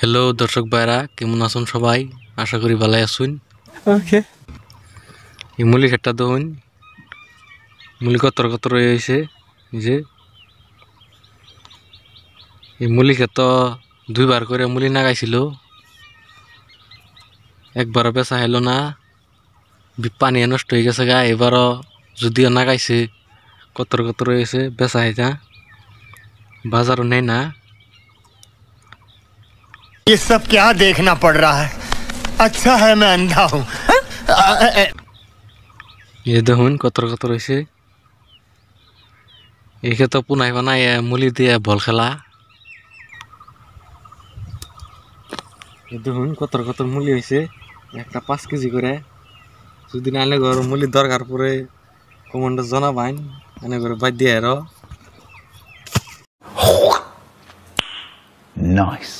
Hello দর্শক ভাইরা, কেমন আছেন সবাই? আশা করি ভালোই আছেন। ওকে এই মুলি ক্ষেতটা দেখুন, মুলি কতর কতর হয়েছে। যে এই মুলি ক্ষেত দুইবার করে মুলি নাগাইছিল, একবারও বেচা হইল না, পানি নষ্ট হয়ে গেছে গা। এবারও যদিও নাগাইছে, কতর কতর হয়েছে, বেচা হয় না, বাজারও নেই না। ये सब क्या देखना पड़ रहा है। अच्छा है मैं अंधा हूँ। এই দেখুন কতর কতর হয়েছে। এই ক্ষেত পুনাই বানাই মুলি দিয়ে বল খেলা। এই দেখুন কতর কতর মুলি হয়েছে, একটা 5 কেজি করে। যদি নাইলে ঘর মুলির দরকার পড়ে কমান্ডার জানাবাইন, এনে করে বাদ দিয়ে আরো। Nice.